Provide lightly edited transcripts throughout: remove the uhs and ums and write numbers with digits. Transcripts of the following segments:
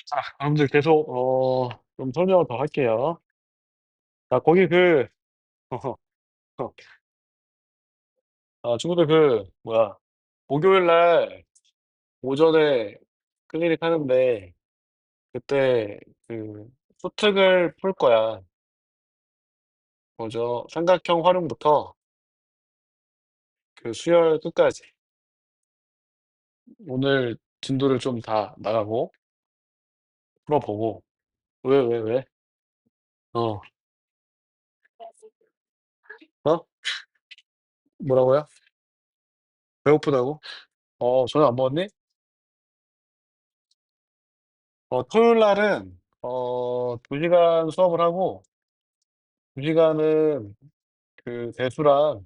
자, 여러분들 계속 좀 설명을 더 할게요. 자, 거기 친구들 뭐야, 목요일 날 오전에 클리닉 하는데 그때 그 소특을 풀 거야. 뭐죠? 삼각형 활용부터 수열 끝까지. 오늘 진도를 좀 다 나가고 풀어보고. 왜? 어, 어? 뭐라고요? 배고프다고? 저녁 안 먹었니? 토요일 날은 2시간 수업을 하고 2시간은 대수랑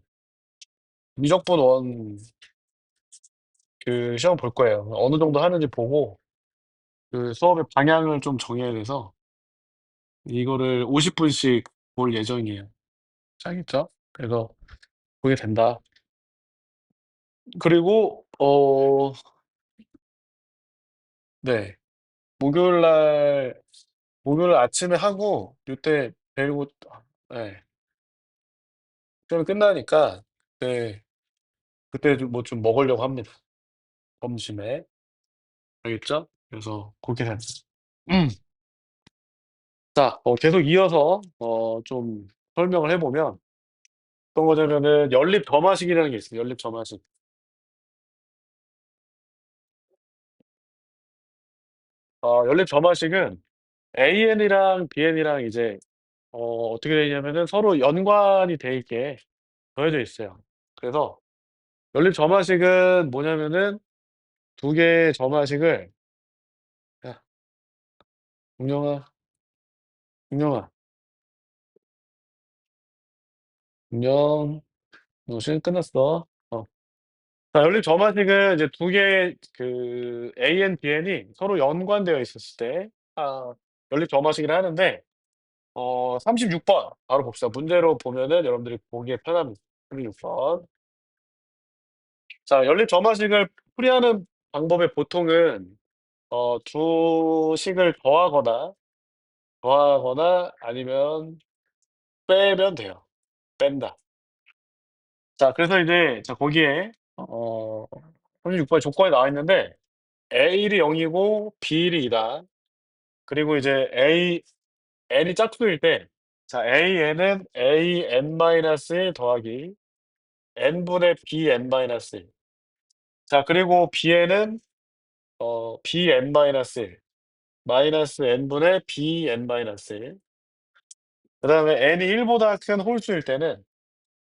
미적분 원 시험 볼 거예요. 어느 정도 하는지 보고 수업의 방향을 좀 정해야 돼서 이거를 50분씩 볼 예정이에요. 짜겠죠? 그래서 그게 된다. 그리고 네. 목요일 날 목요일 아침에 하고 요때 데리고 네. 시험이 끝나니까 네. 그때 뭐 좀 먹으려고 합니다. 점심에. 알겠죠? 그래서 그렇게 됩니다. 음. 자, 계속 이어서 좀 설명을 해보면 어떤 거냐면은 연립 점화식이라는 게 있어요. 연립 점화식. 연립 점화식은 AN이랑 BN이랑 이제 어떻게 되냐면은 서로 연관이 돼 있게 더해져 있어요. 그래서 연립 점화식은 뭐냐면은 두 개의 점화식을 야, 운영아, 운영아, 운영, 너 시간 끝났어. 자, 연립 점화식은 이제 두 개의 AN, BN이 서로 연관되어 있었을 때 연립 점화식이라 하는데 36번 바로 봅시다. 문제로 보면은 여러분들이 보기에 편합니다. 36번. 자, 연립 점화식을 풀이하는 방법의 보통은 두 식을 더하거나 아니면 빼면 돼요. 뺀다. 자, 그래서 이제 자 거기에 36번의 조건이 나와 있는데 A1이 0이고 B1이 2다. 그리고 이제 n이 짝수일 때 자, AN은 AN-1 더하기 n분의 BN-1. 자, 그리고 Bn은 BN-1 마이너스 n분의 BN-1. 그다음에 n이 1보다 큰 홀수일 때는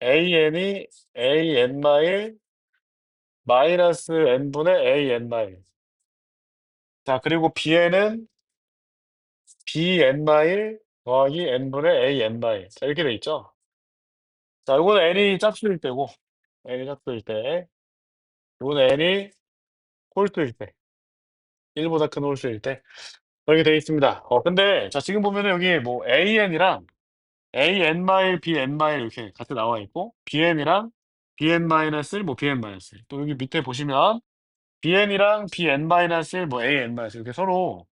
AN이 AN-1 마이너스 n분의 AN-1. 자, 그리고 Bn은 BN-1 더하기 n분의 AN-1. 자, 이렇게 돼 있죠. 자, 요거는 n이 짝수일 때고 n이 짝수일 때 요거는 n이 홀수일 때 1보다 큰 홀수일 때 이렇게 돼 있습니다. 근데 자 지금 보면은 여기 뭐 AN이랑 AN-, BN- 이렇게 같이 나와 있고 BN이랑 BN-1 뭐 BN-1 또 여기 밑에 보시면 BN이랑 BN-1 뭐 AN- 이렇게 서로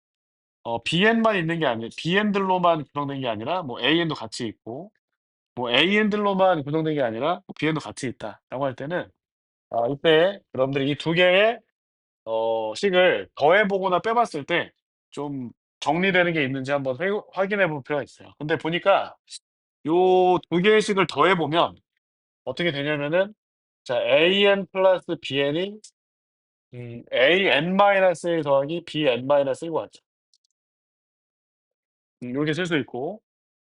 BN만 있는 게 아니라 BN들로만 구성된 게 아니라 뭐 AN도 같이 있고 뭐 AN들로만 구성된 게 아니라 뭐 BN도 같이 있다라고 할 때는 이때 여러분들이 이 두 개의 식을 더해 보거나 빼 봤을 때 좀 정리되는 게 있는지 한번 확인해 볼 필요가 있어요. 근데 보니까 요 두 개의 식을 더해 보면 어떻게 되냐면은 자 AN 플러스 BN이 AN-1 더하기 BN-1인 것 같죠. 요렇게 쓸 수 있고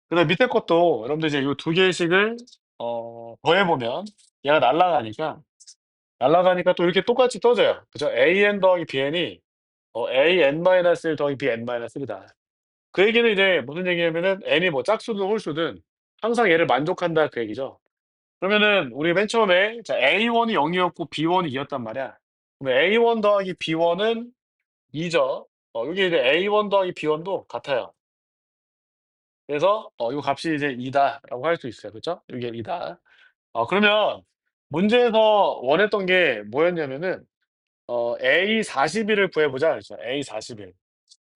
그다음에 밑에 것도 여러분들 이제 요 두 개의 식을 더해 보면 얘가 날아가니까 또 이렇게 똑같이 떠져요. 그죠? AN 더하기 BN이 AN-1 더하기 BN-1이다. 그 얘기는 이제 무슨 얘기냐면은 n이 뭐 짝수든 홀수든 항상 얘를 만족한다 그 얘기죠. 그러면은 우리 맨 처음에 자 A1이 0이었고 B1이 2였단 말이야. 그럼 A1 더하기 B1은 2죠. 여기 이제 A1 더하기 B1도 같아요. 그래서 요 값이 이제 2다라고 할 수 있어요. 그죠? 이게 2다. 그러면 문제에서 원했던 게 뭐였냐면은 A 41을 구해 보자 그랬죠. A 41.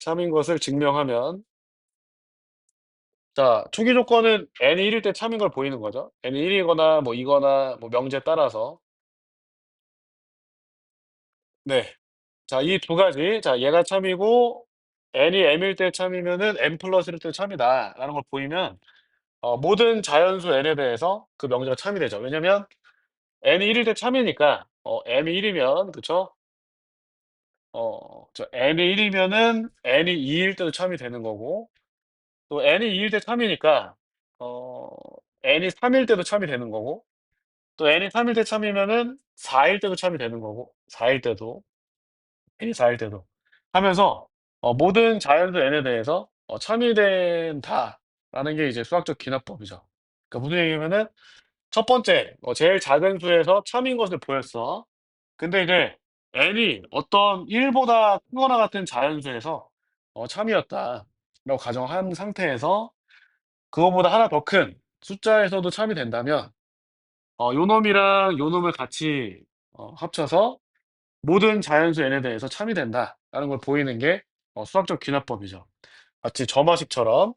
참인 것을 증명하면 자 초기 조건은 n이 1일 때 참인 걸 보이는 거죠. n이 1 이거나 뭐 이거나 뭐 명제에 따라서. 네. 자 이 두 가지 자 얘가 참이고 n이 m일 때 참이면은 n+1일 때 참이다라는 걸 보이면 모든 자연수 n에 대해서 그 명제가 참이 되죠. 왜냐면 n이 1일 때 참이니까 m이 1 이면 그쵸? n이 1 이면은 n이 2일 때도 참이 되는 거고 또 n이 2일 때 참이니까 어 n이 3일 때도 참이 되는 거고 또 n이 3일 때 참이면은 4일 때도 참이 되는 거고 4일 때도 n이 4일 때도 하면서 모든 자연수 n에 대해서 참이 된다라는 게 이제 수학적 귀납법이죠. 그러니까 무슨 얘기냐면은 첫 번째 제일 작은 수에서 참인 것을 보였어. 근데 이제 n이 어떤 1 보다 크거나 같은 자연수에서 참이었다라고 가정한 상태에서 그거보다 하나 더 큰 숫자에서도 참이 된다면 요 놈이랑 요 놈을 같이 합쳐서 모든 자연수 n에 대해서 참이 된다라는 걸 보이는 게 수학적 귀납법이죠. 마치 점화식처럼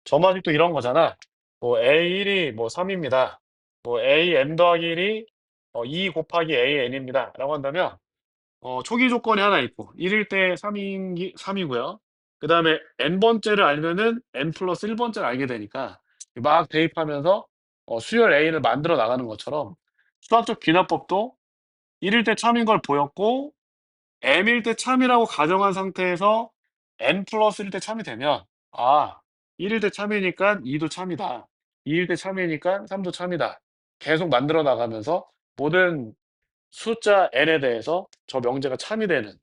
점화식도 이런 거잖아. 뭐 A1이 뭐 3 입니다. 뭐 AN 더하기 1이 2 곱하기 AN입니다라고 한다면 초기 조건이 하나 있고 1일 때 3 이고요. 그다음에 n 번째를 알면은 n 플러스 1 번째를 알게 되니까 막 대입하면서 수열 A를 만들어 나가는 것처럼 수학적 귀납법도 1일 때 참인 걸 보였고 m일 때 참이라고 가정한 상태에서 n 플러스 1일 때 참이 되면 1일 때 참이니까 2도 참이다. 2일 때 참이니까 3도 참이다. 계속 만들어 나가면서 모든 숫자 n에 대해서 저 명제가 참이 되는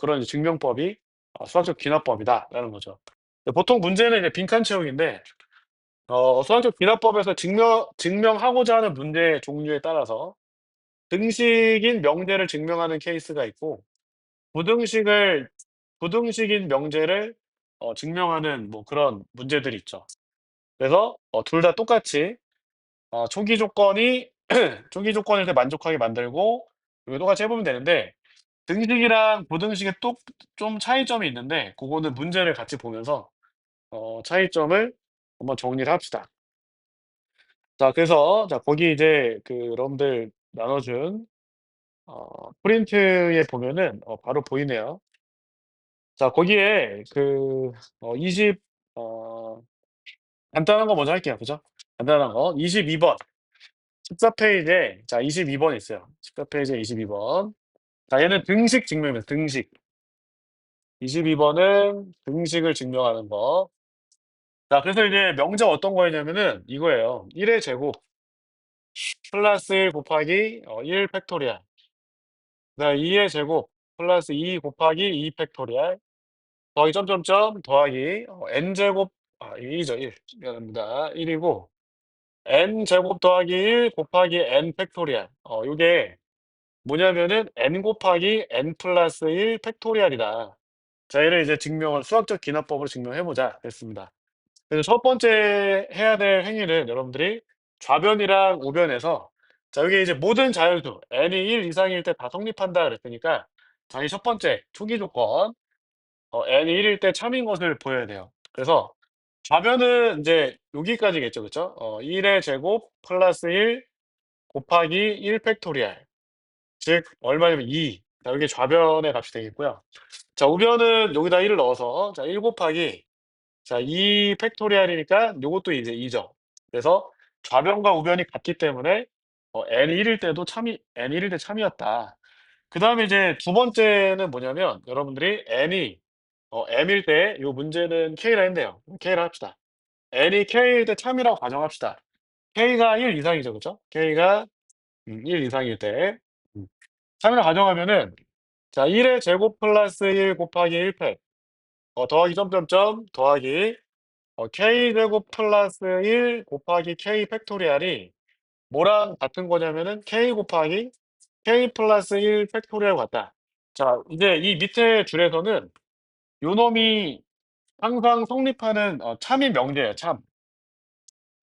그런 이제 증명법이 수학적 귀납법이다라는 거죠. 보통 문제는 이제 빈칸 채우기인데 수학적 귀납법에서 증명하고자 하는 문제 종류에 따라서 등식인 명제를 증명하는 케이스가 있고 부등식을 부등식인 명제를 증명하는 뭐 그런 문제들이 있죠. 그래서 둘 다 똑같이 초기 조건이 초기 조건일 때 만족하게 만들고 이거 똑같이 해 보면 되는데 등식이랑 부등식에 또 좀 차이점이 있는데 고거는 문제를 같이 보면서 차이점을 한번 정리를 합시다. 자 그래서 자 거기 이제 여러분들 나눠 준 프린트에 보면은 바로 보이네요. 자 거기에 20 어 간단한 거 먼저 할게요. 그죠? 간단한 거 22번 14 페이지에 자 22번 있어요. 14 페이지에 22 번. 자 얘는 등식 증명입니다. 등식. 22 번은 등식을 증명하는 거. 자 그래서 이제 명제가 어떤 거였냐면은 이거예요. 1의 제곱 플러스 1 곱하기 1 팩토리얼. 그다음에 2의 제곱 플러스 2 곱하기 2 팩토리얼 더하기 점점점 더하기 n 제곱 1 이죠 1. 미안합니다. 1 이고 n 제곱 더하기 1 곱하기 n 팩토리얼. 요게 뭐냐면은 n 곱하기 n 플러스 1 팩토리얼이다. 자 얘를 이제 증명을 수학적 기납법으로 증명해 보자 그랬습니다. 그래서 첫 번째 해야 될 행위는 여러분들이 좌변이랑 우변에서 자 여기 이제 모든 자연수 n이 1 이상일 때 다 성립한다 그랬으니까 자 이 첫 번째 초기 조건 n이 1일 때 참인 것을 보여야 돼요. 그래서 좌변은 인제 여기까지겠죠. 그쵸? 1의 제곱 플러스 1 곱하기 1 팩토리얼 즉 얼마냐면 2. 자 여게 좌변의 값이 되겠고요. 자 우변은 여기다 1을 넣어서 자 1 곱하기 자 2 팩토리얼이니까 요것도 이제 2 죠. 그래서 좌변과 우변이 같기 때문에 n이 1일 때도 참이 n이 1일 때 참이었다. 그다음에 이제 두 번째는 뭐냐면 여러분들이 n이 m일 때 요 문제는 K라 했네요. K라 합시다. n이 K일 때 참이라고 가정합시다. K가 1 이상이죠. 그죠? K가 1 이상일 때. 음. 참이라고 가정하면은 자 1의 제곱 플러스 1 곱하기 1 팩 더하기 점점점 더하기 K 제곱 플러스 1 곱하기 K 팩토리얼이 뭐랑 같은 거냐면은 K 곱하기 K 플러스 1 팩토리얼과 같다. 자 이제 이 밑에 줄에서는 요 놈이 항상 성립하는 참이 명제예요 참.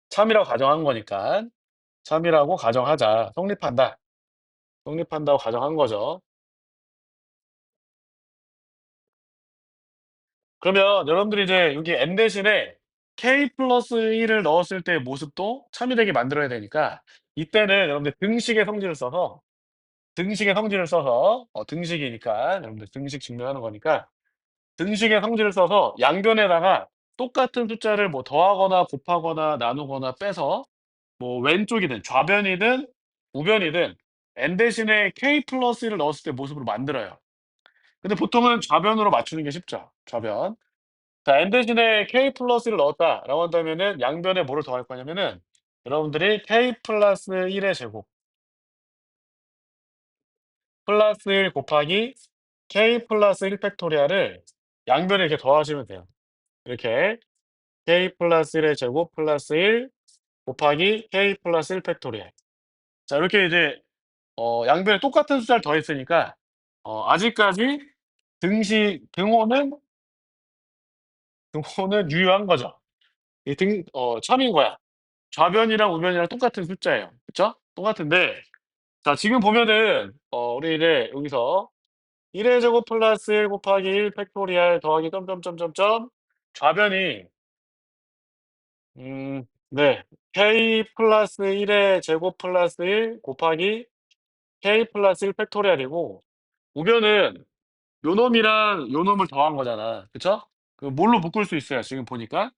참이라고 가정한 거니까. 참이라고 가정하자. 성립한다. 성립한다고 가정한 거죠. 그러면 여러분들이 이제 여기 n 대신에 k 플러스 1을 넣었을 때의 모습도 참이되게 만들어야 되니까 이때는 여러분들 등식의 성질을 써서 등식이니까 여러분들 등식 증명하는 거니까 등식의 성질을 써서 양변에다가 똑같은 숫자를 뭐 더하거나 곱하거나 나누거나 빼서 뭐 왼쪽이든 좌변이든 우변이든 n 대신에 k 플러스 1을 넣었을 때 모습으로 만들어요. 근데 보통은 좌변으로 맞추는 게 쉽죠. 좌변. 자, n 대신에 k 플러스 1을 넣었다라고 한다면은 양변에 뭐를 더할 거냐면은 여러분들이 k 플러스 1의 제곱 플러스 1 곱하기 k 플러스 1 팩토리얼을 양변에 이렇게 더하시면 돼요. 이렇게 k 플러스 1의 제곱 플러스 1 곱하기 k 플러스 1 팩토리얼. 자, 이렇게 이제 양변에 똑같은 숫자를 더했으니까 아직까지 등호는 유효한 거죠. 이 참인 거야. 좌변이랑 우변이랑 똑같은 숫자예요. 그쵸? 똑같은데 자, 지금 보면은 우리 이제 여기서 1의 제곱 플러스 1 곱하기 1 팩토리얼 더하기 점점점점점 좌변이 네. k 플러스 1의 제곱 플러스 1 곱하기 k 플러스 1 팩토리얼이고 우변은 요 놈이랑 요 놈을 더한 거잖아. 그쵸? 그 뭘로 묶을 수 있어요, 지금 보니까?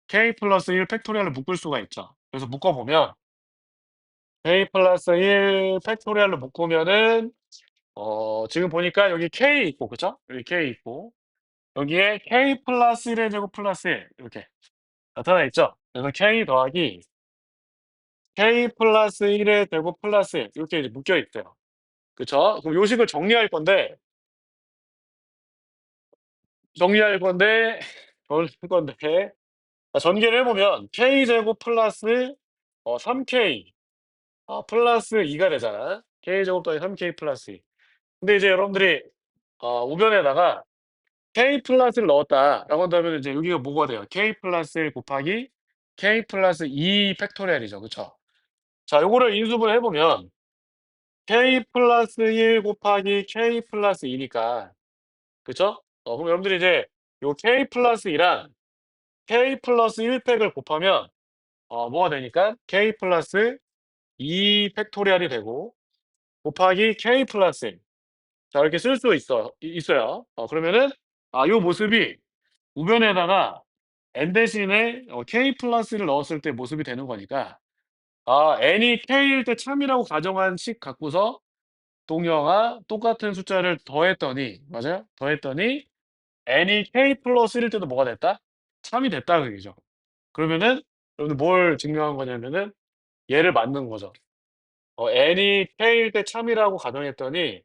k 플러스 1 팩토리얼로 묶을 수가 있죠. 그래서 묶어 보면 k 플러스 1 팩토리얼로 묶으면은 지금 보니까 여기 k 있고 그쵸? 여기 k 있고 여기에 k 플러스 1의 제곱 플러스 1 이렇게 나타나 있죠. 그래서 k 더하기 k 플러스 1의 제곱 플러스 1 이렇게 이제 묶여 있대요. 그쵸? 그럼 요식을 정리할 건데 전개를 해 보면 k 제곱 플러스 3k 플러스 2가 되잖아. k 제곱 더하기 3k 플러스 2. 근데 이제 여러분들이 우변에다가 k 플러스를 넣었다라고 한다면 이제 여기가 뭐가 돼요? k 플러스 1 곱하기 k 플러스 2 팩토리얼이죠. 그쵸? 자, 요거를 인수분해 해 보면 k 플러스 1 곱하기 k 플러스 2니까 그쵸? 그럼 여러분들이 이제 요 k 플러스 2랑 k 플러스 1 팩을 곱하면 뭐가 되니까 k 플러스 2 팩토리얼이 되고 곱하기 k 플러스 1. 자, 이렇게 쓸 수 있어요. 그러면은 요 모습이 우변에다가 n 대신에 k 플러스를 넣었을 때 모습이 되는 거니까 n이 k일 때 참이라고 가정한 식 갖고서 동영아 똑같은 숫자를 더했더니 맞아요? 더했더니 n이 k 플러스 1일 때도 뭐가 됐다? 참이 됐다 그 얘기죠. 그러면은 여러분들 뭘 증명한 거냐면은 얘를 맞는 거죠. n이 k일 때 참이라고 가정했더니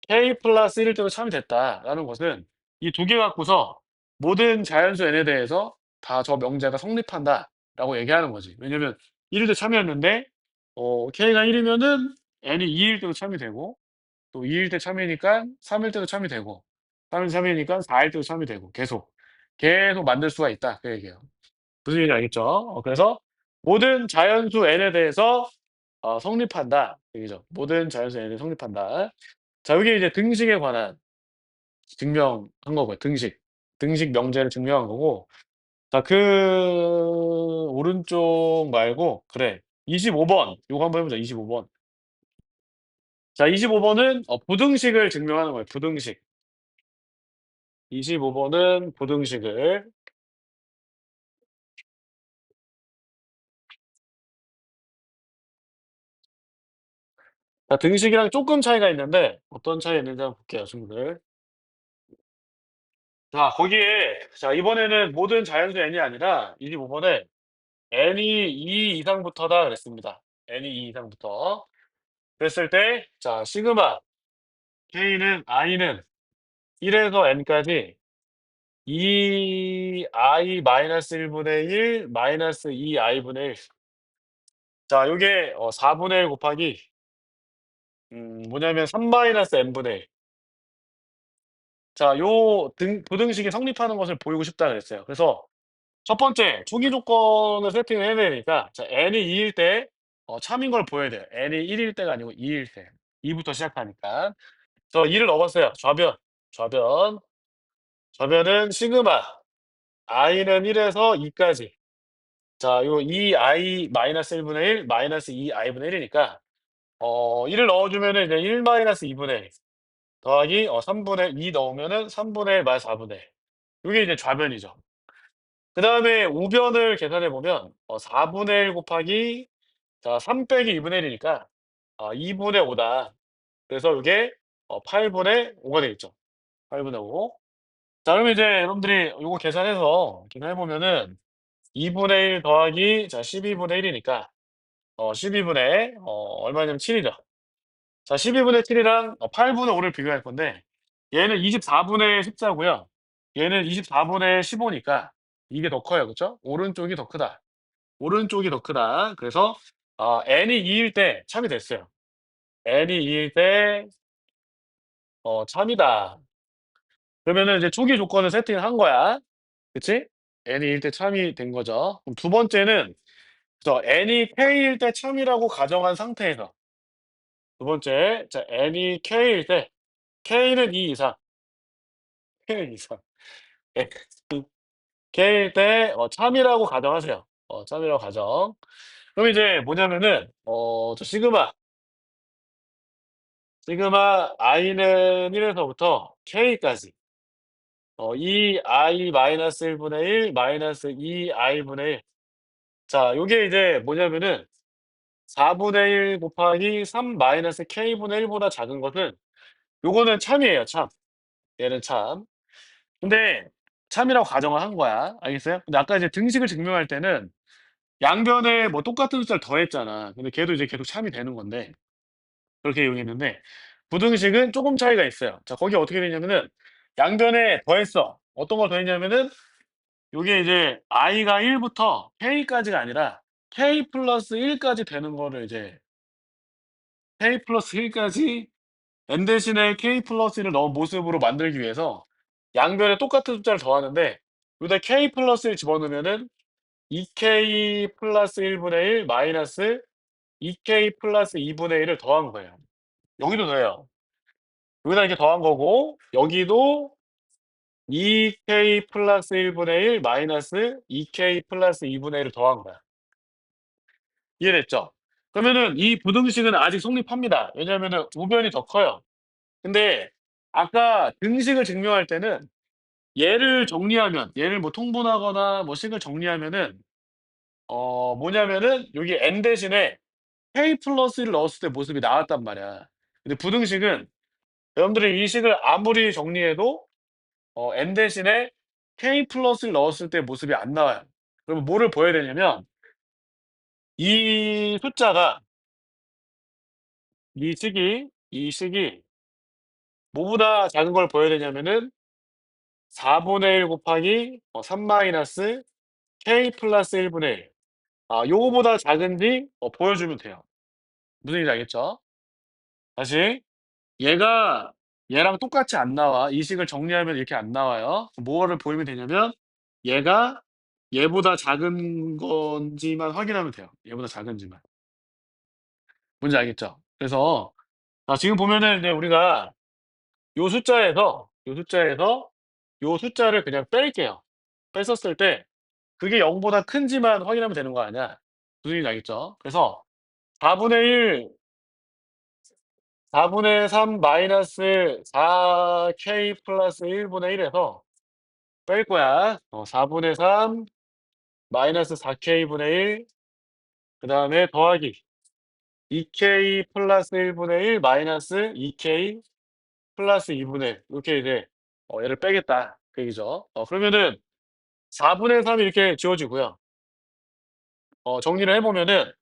k 플러스 1일 때도 참이 됐다라는 것은 이 두 개 갖고서 모든 자연수 n에 대해서 다 저 명제가 성립한다라고 얘기하는 거지. 왜냐면 1일 때 참이었는데 k가 1이면은 n이 2일 때도 참이 되고 또 2일 때 참이니까 3일 때도 참이 되고 3일 참이니까 4일 때도 참이 되고 계속 만들 수가 있다 그 얘기예요. 무슨 얘기인지 알겠죠? 그래서 모든 자연수 n에 대해서 성립한다 그 얘기죠. 모든 자연수 n에 성립한다. 자, 여기 이제 등식에 관한 증명한 거고요. 등식 명제를 증명한 거고. 자, 오른쪽 말고 그래. 25번 요거 한번 해 보자. 25번. 자, 25번은 부등식을 증명하는 거예요. 부등식. 25번은 부등식을 자, 등식이랑 쪼끔 차이가 있는데 어떤 차이가 있는지 한번 볼게요, 친구들. 자, 거기에 자, 이번에는 모든 자연수 n이 아니라 25번에 n이 2 이상부터다 그랬습니다. n이 2 이상부터. 그랬을 때 자, 시그마 i는 1 에서 n까지 2i 마이너스 1 분의 1 마이너스 2i 분의 1. 자, 요게 4 분의 1 곱하기 뭐냐면 3 마이너스 n 분의 1. 자, 요 부등식이 성립하는 것을 보이고 싶다 그랬어요. 그래서 첫 번째 초기 조건을 세팅을 해야 되니까 자, n이 2일 때 참인 걸 보여야 돼요. n이 1 일 때가 아니고 2일 때. 2 부터 시작하니까. 그래서 2를 넣어 봤어요. 좌변. 좌변은 시그마. i는 1에서 2까지. 자, 요 2i 마이너스 1분의 1 마이너스 2i분의 1이니까 1을 넣어주면은 이제 1 마이너스 2분의 1 더하기 3분의 2 넣으면은 3분의 1 마이너스 4분의 1. 요게 이제 좌변이죠. 그다음에 우변을 계산해 보면 4분의 1 곱하기 자 3 빼기 2분의 1이니까 2분의 5다. 그래서 요게 8분의 5가 되겠죠. 8분의 5. 자 그러면 이제 여러분들이 요거 계산해 보면은 2분의 1 더하기 자 12분의 1이니까 12분의 얼마냐면 7이죠. 자 12분의 7이랑 8분의 5를 비교할 건데 얘는 24분의 14고요. 얘는 24분의 15니까 이게 더 커요. 그쵸? 오른쪽이 더 크다. 오른쪽이 더 크다. 그래서 n이 2일 때 참이 됐어요. n이 2일 때 참이다. 그러면은 이제 초기 조건을 세팅을 한 거야. 그치? n이 2일 때 참이 된 거죠. 그럼 두 번째는 n이 k일 때 참이라고 가정한 상태에서 두 번째 자 n이 k일 때 k는 2 이상, k는 이상. 예. k일 때 참이라고 가정하세요. 참이라고 가정. 그럼 이제 뭐냐면은 시그마 i는 1 에서부터 k까지 2i 마이너스 1 분의 1 마이너스 2i 분의 1. 자 요게 이제 뭐냐면은 4분의 1 곱하기 3 마이너스 k분의 1 보다 작은 것은 요거는 참이에요, 참. 얘는 참. 근데 참이라고 가정을 한 거야. 알겠어요? 근데 아까 이제 등식을 증명할 때는 양변에 뭐 똑같은 숫자를 더했잖아. 근데 걔도 이제 계속 참이 되는 건데 그렇게 이용했는데 부등식은 쪼금 차이가 있어요. 자 거기 어떻게 되냐면은 양변에 더했어. 어떤 걸 더했냐면은 요게 이제 i가 1 부터 k까지가 아니라 k 플러스 1 까지 되는 거를 이제 k 플러스 1 까지 n 대신에 k 플러스 1을 넣은 모습으로 만들기 위해서 양변에 똑같은 숫자를 더하는데 여기다 k 플러스 1 집어넣으면은 2k 플러스 1 분의 1 마이너스 2k 플러스 2 분의 1을 더한 거예요. 여기도 더해요. 여기다 이렇게 더한 거고 여기도 2k 플러스 1 분의 1 마이너스 2k 플러스 2 분의 1을 더한 거야. 이해됐죠? 그러면은 이 부등식은 아직 성립합니다. 왜냐하면은 우변이 더 커요. 근데 아까 등식을 증명할 때는 얘를 정리하면 얘를 뭐 통분하거나 뭐 식을 정리하면은 뭐냐면은 여기 n 대신에 k 플러스 1을 넣었을 때 모습이 나왔단 말이야. 근데 부등식은 여러분들이 이 식을 아무리 정리해도 n 대신에 k 플러스를 넣었을 때 모습이 안 나와요. 그러면 뭐를 보여야 되냐면 이 숫자가 이 식이 뭐보다 작은 걸 보여야 되냐면은 4분의 1 곱하기 3 마이너스 k 플러스 1 분의 1. 요거보다 작은지 보여주면 돼요. 무슨 얘기인지 알겠죠? 다시 얘가 얘랑 똑같이 안 나와. 이 식을 정리하면 이렇게 안 나와요. 뭐를 보이면 되냐면 얘가 얘보다 작은 건지만 확인하면 돼요. 얘보다 작은지만. 뭔지 알겠죠? 그래서 지금 보면은 이제 우리가 요 숫자에서 요 숫자를 그냥 뺄게요. 뺐었을 때 그게 0 보다 큰지만 확인하면 되는 거 아니야. 무슨 얘기인지 알겠죠? 그래서 4분의 1 4분의 3 마이너스 4k 플러스 1 분의 1 에서 뺄 거야. 4분의 3 마이너스 4k 분의 1 그다음에 더하기 2k 플러스 1 분의 1 마이너스 2k 플러스 2 분의 1 이렇게 이제 얘를 빼겠다 그 얘기죠. 그러면은 4분의 3이 이렇게 지워지고요. 정리를 해 보면은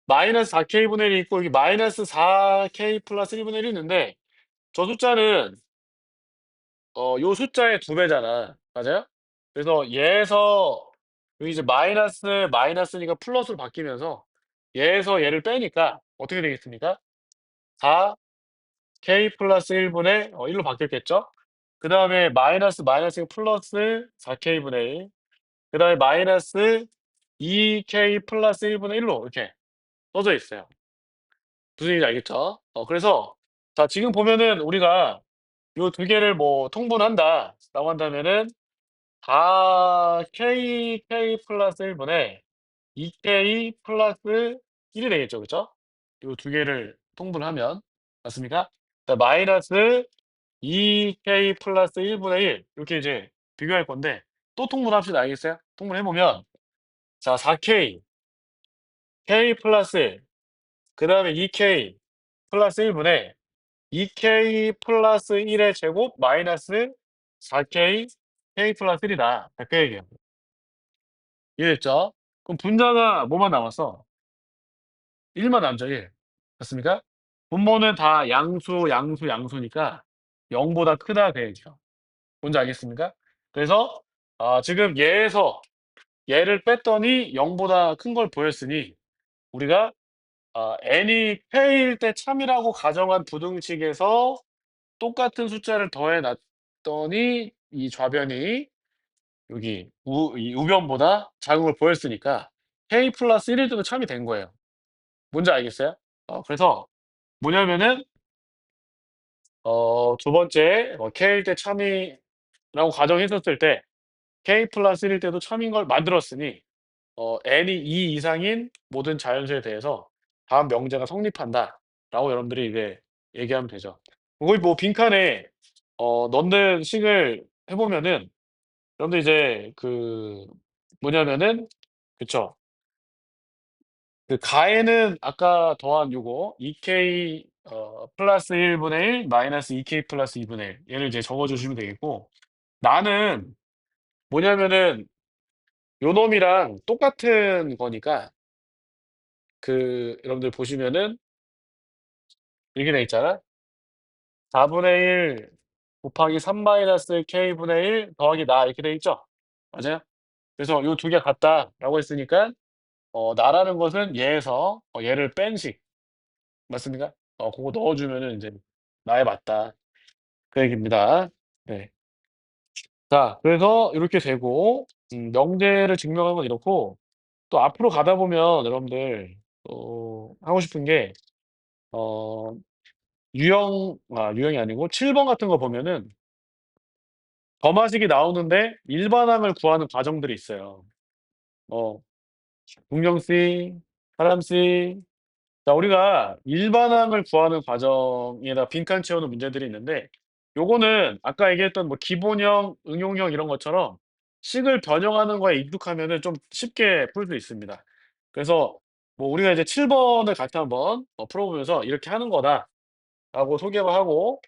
마이너스 4k 분의 1이 있고 여기 마이너스 4k 플러스 1 분의 1이 있는데 저 숫자는 요 숫자의 2 배잖아. 맞아요? 그래서 얘에서 여기 이제 마이너스니까 플러스로 바뀌면서 얘에서 얘를 빼니까 어떻게 되겠습니까? 4k 플러스 1 분의 1로 바뀌었겠죠? 그다음에 마이너스가 플러스 4k 분의 1 그다음에 마이너스 2k 플러스 1 분의 1로 이렇게 써져 있어요. 무슨 얘기인지 알겠죠? 그래서 자 지금 보면은 우리가 요 두 개를 뭐 통분한다라고 한다면은 다 K 플러스 1 분의 2K 플러스 1이 되겠죠. 그죠? 요 두 개를 통분하면 맞습니까? 마이너스 2K 플러스 1 분의 1 이렇게 이제 비교할 건데 또 통분합시다. 알겠어요? 통분해 보면 자 4K, K 플러스 1 그다음에 2K 플러스 1 분의 2K 플러스 1의 제곱 마이너스 4K, K 플러스 1이다. 그 얘기예요. 이해됐죠? 그럼 분자가 뭐만 남았어? 1만 남죠, 1. 맞습니까? 분모는 다 양수, 양수, 양수니까 0 보다 크다 그 얘기죠. 뭔지 알겠습니까? 그래서 지금 얘에서 얘를 뺐더니 0 보다 큰 걸 보였으니 우리가 n이 k일 때 참이라고 가정한 부등식에서 똑같은 숫자를 더해 놨더니 이 좌변이 여기 이 우변보다 작은 걸 보였으니까 k 플러스 1일 때도 참이 된 거예요. 뭔지 알겠어요? 그래서 뭐냐면은 두 번째 k일 때 참이라고 가정했었을 때 k 플러스 1일 때도 참인 걸 만들었으니 n이 2 이상인 모든 자연수에 대해서 다음 명제가 성립한다라고 여러분들이 이제 얘기하면 되죠. 거기 뭐 빈칸에 넣는 식을 해 보면은 여러분들 이제 그 뭐냐면은 그쵸. 그 가에는 아까 더한 요거 2K 플러스 1 분의 1 마이너스 2K 플러스 2 분의 1 얘를 이제 적어 주시면 되겠고 나는 뭐냐면은 요 놈이랑 똑같은 거니까 여러분들 보시면은 이렇게 돼 있잖아. 4 분의 1 곱하기 3 마이너스 K 분의 1 더하기 나 이렇게 돼 있죠? 맞아요? 그래서 요 두 개 같다라고 했으니까 나라는 것은 얘에서 얘를 뺀 식 맞습니까? 고거 넣어 주면은 인제 나에 맞다. 그 얘기입니다. 네. 자 그래서 요렇게 되고 명제를 증명한 건 이렇고 또 앞으로 가다 보면 여러분들 하고 싶은 게 어 유형이 아니고 7번 같은 거 보면은 점화식이 나오는데 일반항을 구하는 과정들이 있어요. 어 공경 씨, 하람 씨. 자 우리가 일반항을 구하는 과정에다 빈칸 채우는 문제들이 있는데 요거는 아까 얘기했던 뭐 기본형, 응용형 이런 것처럼 식을 변형하는 거에 익숙하면은 좀 쉽게 풀 수 있습니다. 그래서 뭐 우리가 이제 7 번을 같이 한번 풀어 보면서 "이렇게 하는 거다."라고 소개만 하고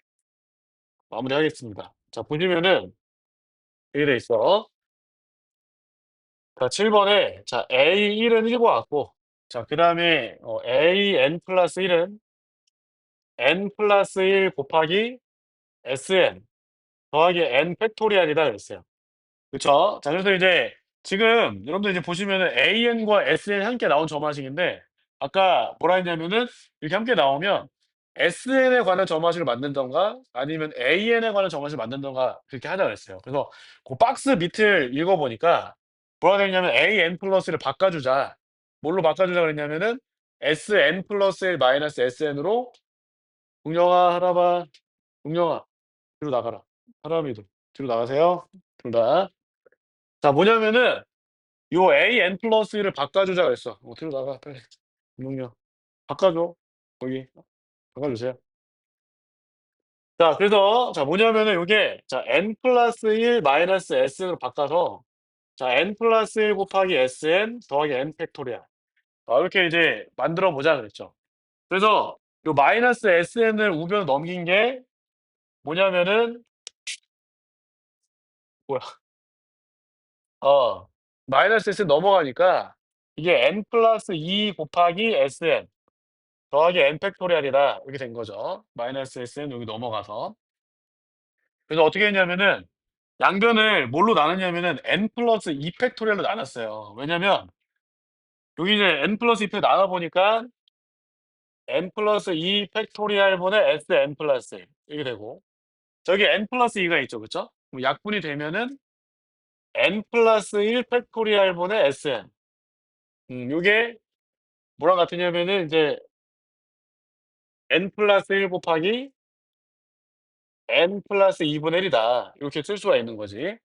마무리하겠습니다. 자 보시면은 이렇게 돼 있어. 자 7 번에 자 A1은 1과 같고 자 그다음에 AN+1은 N+1 곱하기 SN 더하기 N 팩토리얼이다 그랬어요. 그쵸? 자 그래서 이제 지금 여러분들 이제 보시면은 AN과 SN이 함께 나온 점화식인데 아까 뭐라 했냐면은 이렇게 함께 나오면 SN에 관한 점화식을 만든든가 아니면 AN에 관한 점화식을 만든든가 그렇게 하자 그랬어요. 그래서 고 박스 밑을 읽어 보니까 뭐라 돼 있냐면 AN 플러스를 바꿔 주자. 뭘로 바꿔 주자 그랬냐면은 SN 플러스 1 마이너스 SN으로 "동영아, 하람아, 동영아 뒤로 나가라. 하람이도 뒤로 나가세요." 둘 다. 자 뭐냐면은 요 AN 플러스 1을 바꿔 주자 그랬어. 뒤로 나가 빨리. 김동영 바꿔 줘. 거기 바꿔 주세요. 자 그래서 자 뭐냐면은 요게 자 N 플러스 1 마이너스 S로 바꿔서 자 N 플러스 1 곱하기 SN 더하기 N 팩토리얼 이렇게 이제 만들어 보자 그랬죠. 그래서 요 마이너스 SN을 우변으로 넘긴 게 뭐냐면은 뭐야 마이너스 SN 넘어가니까 이게 N 플러스 2 곱하기 SN 더하기 n 팩토리얼이다 이렇게 된 거죠. 마이너스 s는 여기 넘어가서. 그래서 어떻게 했냐면은 양변을 뭘로 나눴냐면은 n 플러스 2 팩토리얼로 나눴어요. 왜냐면 여기 이제 n 플러스 2 팩 나눠 보니까 n 플러스 2 팩토리얼분의 sn 플러스 1 이렇게 되고 저기 n 플러스 2가 있죠. 그쵸? 그럼 약분이 되면은 n 플러스 1 팩토리얼분의 sn 요게 뭐랑 같으냐면은 인제 n 플러스 1 곱하기 n 플러스 2분의 1이다. 이렇게 쓸 수가 있는 거지.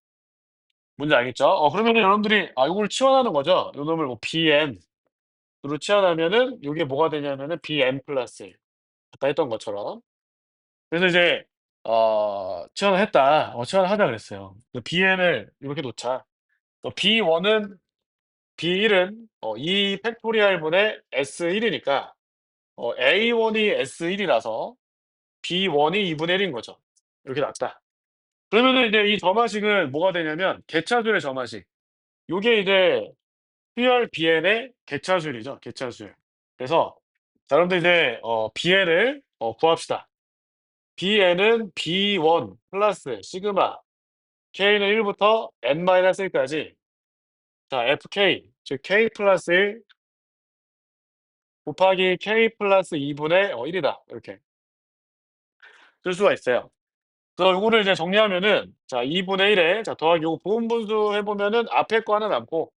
뭔지 알겠죠? 그러면은 여러분들이 요걸 치환하는 거죠. 요 놈을 뭐 bn으로 치환하면은 요게 뭐가 되냐면은 bn 플러스 1. 아까 했던 것처럼. 그래서 이제 치환을 했다. 치환을 하자 그랬어요. 그 bn을 이렇게 놓자. b1은 b1은 2 팩토리얼 분의 s1이니까 a1이 s1이라서 b1이 2분의 1인 거죠. 이렇게 놨다. 그러면은 이제 이 점화식은 뭐가 되냐면 개차수의 점화식. 요게 이제 수열 bn의 개차수율이죠. 개차수율. 그래서 자 여러분들 이제 bn을 구합시다. bn은 b1 플러스 시그마 k는 1부터 n-1까지 자 fk 즉 k 플러스 1 곱하기 k 플러스 2분의 1이다. 이렇게 쓸 수가 있어요. 그래서 요거를 이제 정리하면은 자 2분의 1에 자 더하기 요거 부분분수 해 보면은 앞에 거 하나 남고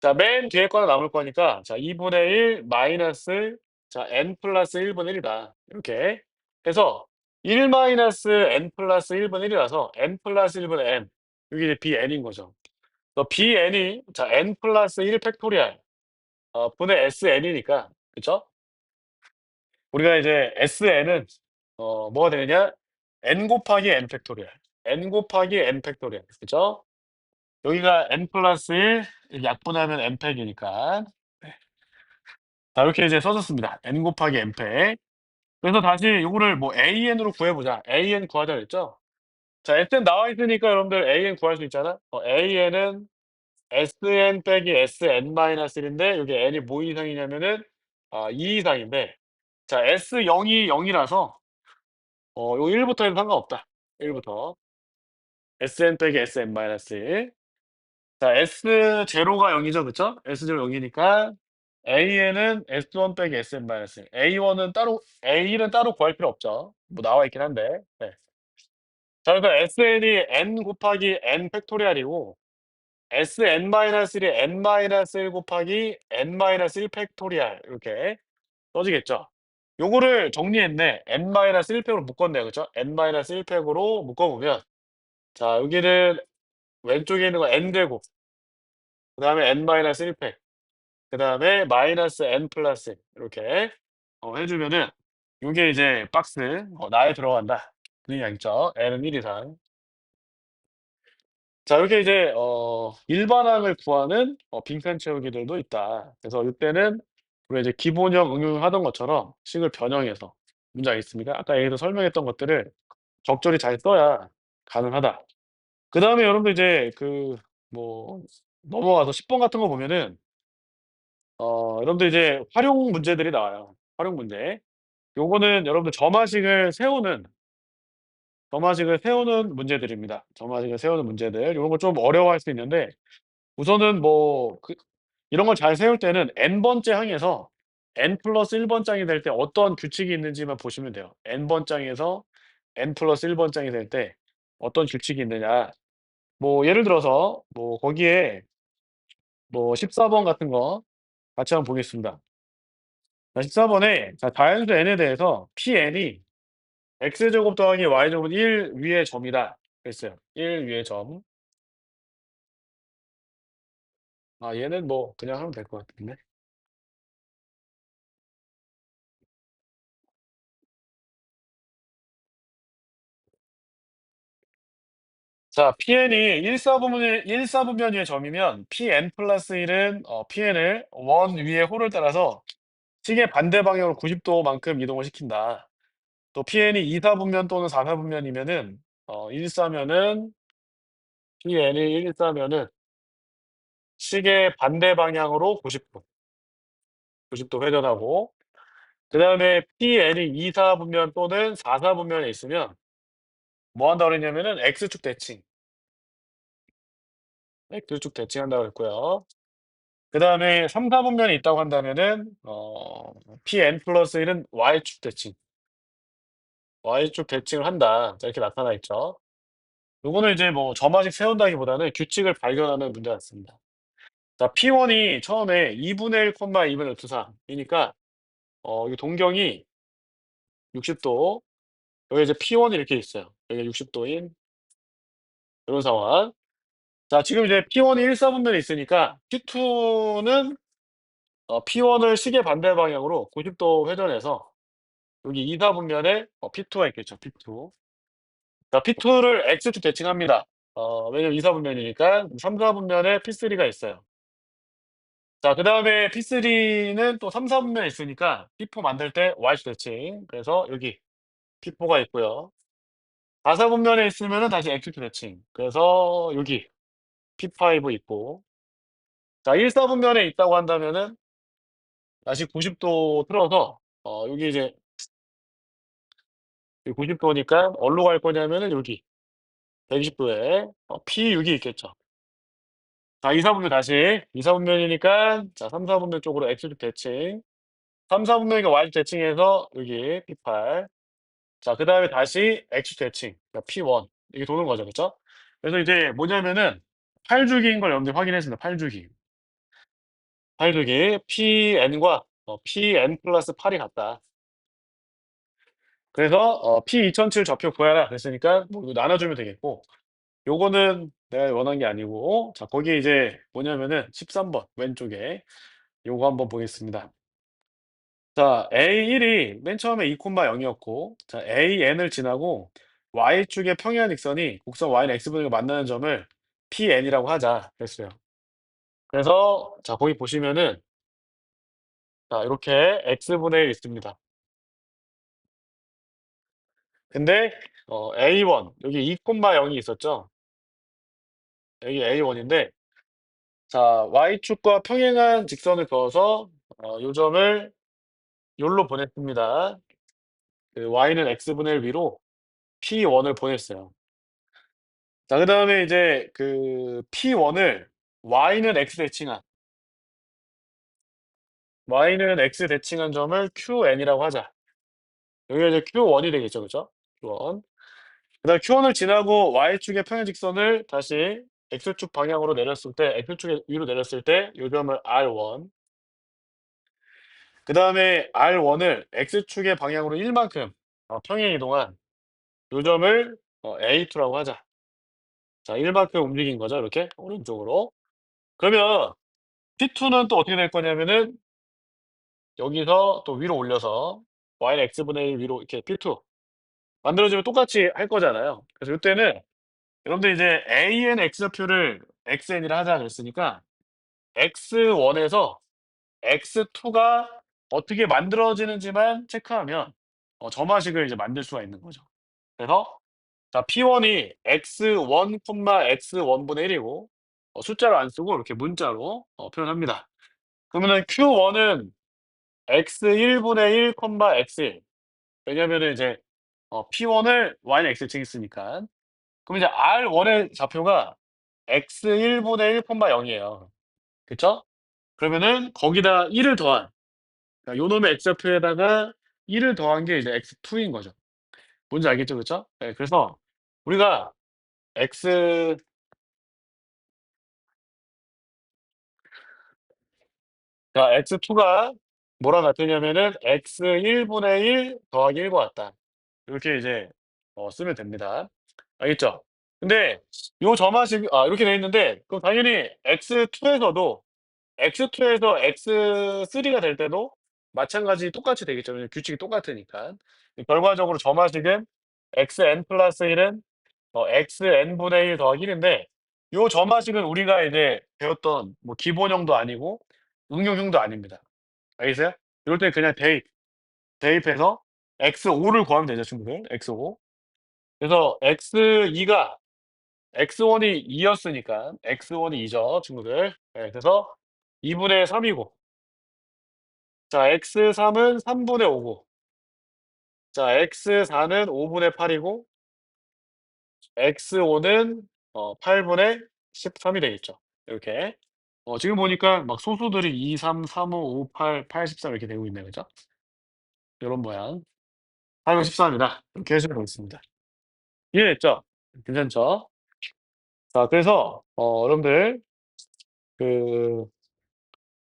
자 맨 뒤에 거 하나 남을 거니까 자 2분의 1 마이너스 자 n 플러스 1분의 1이다. 이렇게 해서 1 마이너스 n 플러스 1분의 1이라서 n 플러스 1분의 n 이게 이제 bn인 거죠. bn이 자 n 플러스 1 팩토리얼 분의 sn이니까 그쵸? 우리가 이제 sn은 뭐가 되느냐? n 곱하기 n 팩토리얼. n 곱하기 n 팩토리얼. 그죠? 여기가 n 플러스 1 약분하면 n 팩이니까. 네. 자, 이렇게 이제 써줬습니다. n 곱하기 n 팩. 그래서 다시 요거를 뭐 an으로 구해보자. an 구하자 그랬죠? 자, sn 나와 있으니까 여러분들 an 구할 수 있잖아? an은 sn 빼기 sn-1인데 여기 n이 뭐 이상이냐면은 2 이상인데 자 S0이 0이라서 요 1부터 해도 상관없다. 1부터. Sn 빼기 Sn-1. 자 S0가 0이죠. 그쵸? S0 0이니까 AN은 S1 빼기 Sn-1. A1은 따로 A1은 따로 구할 필요 없죠. 뭐 나와 있긴 한데. 네. 자 그래서 SN이 n 곱하기 n 팩토리얼이고 Sn-1이 n-1 곱하기 n-1 팩토리얼 이렇게 써지겠죠. 요거를 정리했네. n-1 팩으로 묶었네요. 그쵸? n-1 팩으로 묶어보면 자 여기는 왼쪽에 있는 거 n 제곱 그다음에 n-1 팩 그다음에 마이너스 n 플러스 이렇게 해 주면은 요게 이제 박스 나에 들어간다. 그 양죠. n은 1 이상. 자 이렇게 이제 일반항을 구하는 빈칸 채우기들도 있다. 그래서 이때는 우리가 이제 기본형 응용하던 것처럼 식을 변형해서 문제 있습니까? 아까 얘기해서 설명했던 것들을 적절히 잘 써야 가능하다. 그다음에 여러분들 이제 뭐 넘어가서 10번 같은 거 보면은 여러분들 이제 활용 문제들이 나와요. 활용 문제. 요거는 여러분들 점화식을 세우는 문제들입니다. 점화식을 세우는 문제들. 요런 거 좀 어려워할 수 있는데 우선은 뭐 이런 걸 잘 세울 때는 n 번째 항에서 n 플러스 1 번장이 될 때 어떤 규칙이 있는지만 보시면 돼요. n 번장에서 n 플러스 1 번장이 될 때 어떤 규칙이 있느냐. 뭐 예를 들어서 뭐 거기에 뭐 14번 같은 거 같이 한번 보겠습니다. 자 14번에 자 자연수 n에 대해서 Pn이 x제곱 더하기 y제곱은 1 위의 점이다 그랬어요. 1 위의 점. 얘는 뭐 그냥 하면 될 것 같은데. 자 Pn이 1사분면의 점이면 Pn 플러스 1은 Pn을 원 위의 홀을 따라서 식의 반대 방향으로 90도만큼 이동을 시킨다. 또 Pn이 2사분면 또는 4사분면이면은 1사면은 Pn이 1사면은 식의 반대 방향으로 90도 회전하고 그다음에 Pn이 2사분면 또는 4사분면에 있으면 뭐 한다고 그랬냐면은 X축 대칭한다고 그랬고요. 그다음에 3사분면에 있다고 한다면은 Pn 플러스 1은 Y축 대칭을 한다. 자 이렇게 나타나 있죠. 요거는 이제 뭐 점화식 세운다기보다는 규칙을 발견하는 문제 같습니다. 자 P1이 처음에 2분의 1 2분의 루트 3이니까 이 동경이 60도 여기 이제 P1이 이렇게 있어요. 여기가 60도인 이런 상황. 자, 지금 이제 P1이 1/4분면에 있으니까 P2는 P1을 시계 반대 방향으로 90도 회전해서 여기 2/4분면에 P2가 있겠죠, P2. 자, P2를 X축 대칭합니다. 왜냐면 2/4분면이니까 3/4분면에 P3가 있어요. 자, 그다음에 P3는 또 3/4분면에 있으니까 P4 만들 때 Y축 대칭. 그래서 여기 P4가 있고요. 4/4분면에 있으면은 다시 X축 대칭. 그래서 여기 P5 있고. 자, 1/4분면에 있다고 한다면은 다시 90도 틀어서 여기 이제 90도니까 어디로 갈 거냐면은 여기 120도에 P6이 있겠죠. 자, 2/4분면 다시 2/4분면이니까 자, 3/4분면 쪽으로 X축 대칭. 3/4분면이니까 Y축 대칭해서 여기 P8. 자, 그다음에 다시 X축 대칭. 그러니까 P1 이게 도는 거죠. 그쵸? 그래서 이제 뭐냐면은 8주기인 걸 여러분들이 확인했습니다. 8주기. 8주기 PN과 PN+8이 같다. 그래서 P2007 좌표 구하라 그랬으니까 뭐 이거 나눠 주면 되겠고 요거는 내가 원한 게 아니고 자, 거기에 이제 뭐냐면은 13번 왼쪽에 요거 한번 보겠습니다. 자, A1이 맨 처음에 2,0이었고 자, AN을 지나고 Y축의 평행한 직선이 곡선 Y는 X분의 만나는 점을 PN이라고 하자 그랬어요. 그래서 자, 거기 보시면은 자, 이렇게 X분의 1 있습니다. 근데 A1 여기 2,0이 있었죠. 여기 A1인데 자, Y축과 평행한 직선을 그어서 요 점을 요로 보냈습니다. 그 Y는 X분의 1 위로 P1을 보냈어요. 자, 그다음에 이제 그 P1을 Y는 X 대칭한 점을 QN이라고 하자. 여기가 이제 Q1이 되겠죠. 그죠? Q1. 그다음에 Q1을 지나고 Y축의 평행 직선을 다시 X축 방향으로 내렸을 때 X축 위로 내렸을 때 요 점을 R1. 그다음에 R1을 X축의 방향으로 1만큼 평행 이동한 요 점을 A2라고 하자. 자, 1만큼 움직인 거죠. 이렇게 오른쪽으로. 그러면 P2는 또 어떻게 될 거냐면은 여기서 또 위로 올려서 Y는 X분의 1 위로 이렇게 P2 만들어지면 똑같이 할 거잖아요. 그래서 요때는 여러분들 이제 AN X좌표를 XN이라 하자 그랬으니까 X1에서 X2가 어떻게 만들어지는지만 체크하면 점화식을 이제 만들 수가 있는 거죠. 그래서 자, P1이 X1, X1분의 1이고 숫자로 안 쓰고 이렇게 문자로 표현합니다. 그러면은 Q1은 X1분의 1, X1. 왜냐면은 이제 P1을 Y는 X에 있으니까. 그럼 이제 R1의 좌표가 X1분의 1, 0이에요. 그쵸? 그러면은 거기다 1을 더한 그러니까 요놈의 X좌표에다가 1을 더한 게 이제 X2인 거죠. 뭔지 알겠죠? 그쵸? 예, 그래서 우리가 X 자, X2가 뭐랑 같으냐면은 X1분의 1 더하기 1과 같다. 이렇게 이제 쓰면 됩니다. 알겠죠? 근데 요 점화식 이렇게 돼 있는데 그럼 당연히 X2에서 X3가 될 때도 마찬가지 똑같이 되겠죠. 왜냐면 규칙이 똑같으니까. 결과적으로 점화식은 xn+1은 xn분의 1 더하기 1인데 요 점화식은 우리가 이제 배웠던 뭐 기본형도 아니고 응용형도 아닙니다. 알겠어요? 이럴 때 그냥 대입해서 x5를 구하면 되죠, 친구들. x5. 그래서 x2가 x1이 2 였으니까 x1이 2죠, 친구들. 예, 그래서 2분의 3이고 자, x3은 3분의 5고 자, x4는 5분의 8이고 x5는 8분의 13이 되겠죠. 이렇게. 지금 보니까 막 소수들이 2, 3, 3, 5, 5, 8, 8, 13 이렇게 되고 있네요. 그죠? 요런 모양. 8분 13이다. 이렇게 해 주면 되겠습니다. 이해됐죠? 괜찮죠? 자, 그래서 여러분들 그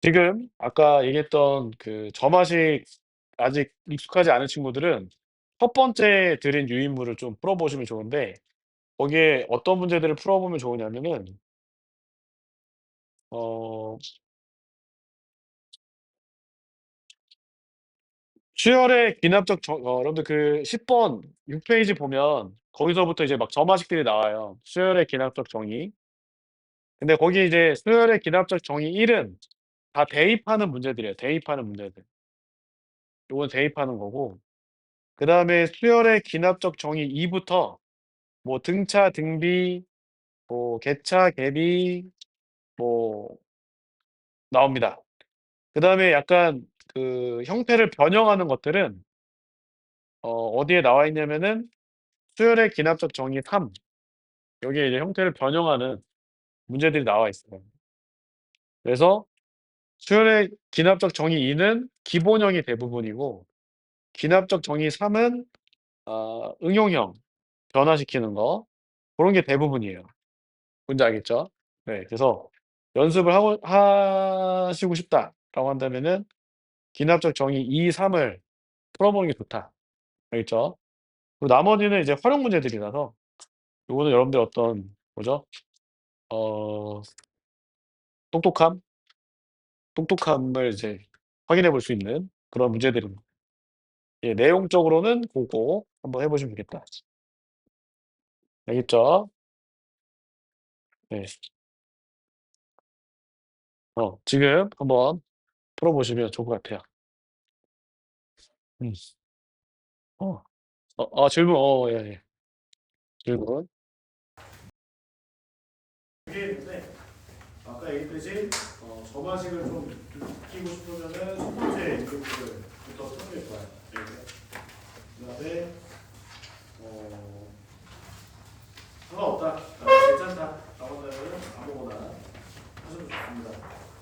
지금 아까 얘기했던 그 점화식 아직 익숙하지 않은 친구들은 첫 번째 드린 유인물을 좀 풀어보시면 좋은데 거기에 어떤 문제들을 풀어보면 좋으냐면은 어 수열의 기납적 여러분들 그 10번 6 페이지 보면 거기서부터 이제 막 점화식들이 나와요. 수열의 기납적 정의. 근데 거기 이제 수열의 기납적 정의 1은 다 대입하는 문제들이에요, 대입하는 문제들. 요건 대입하는 거고 그다음에 수열의 기납적 정의 2 부터 뭐 등차, 등비, 뭐 개차, 개비 뭐 나옵니다. 그다음에 약간 그 형태를 변형하는 것들은 어디에 나와 있냐면은 수열의 기납적 정의 3 여기에 이제 형태를 변형하는 문제들이 나와 있어요. 그래서 수열의 기납적 정의 2는 기본형이 대부분이고 기납적 정의 3은 응용형 변화시키는 거 고런 게 대부분이에요. 뭔지 알겠죠? 네. 그래서 '연습을 하고 하시고 싶다.'라고 한다면은 기납적 정의 2, 3을 풀어보는 게 좋다. 알겠죠? 그리고 나머지는 이제 활용 문제들이라서 요거는 여러분들 어떤 뭐죠? 어 똑똑함? 똑똑함을 이제 확인해 볼 수 있는 그런 문제들입니다. 예 내용적으로는 고거 한번 해 보시면 되겠다. 알겠죠? 네. 지금 한번 풀어 보시면 좋을 것 같아요. 음. 어. 질문 예예. 질문. 그게 있는데 아까 얘기했듯이 점화식을 좀 익히고 싶으면은 첫 번째 인풋부터 푸는 게 좋아요. 네. 그다음에 어 상관없다. 괜찮다. 나온다면 아무거나 하셔도 좋습니다.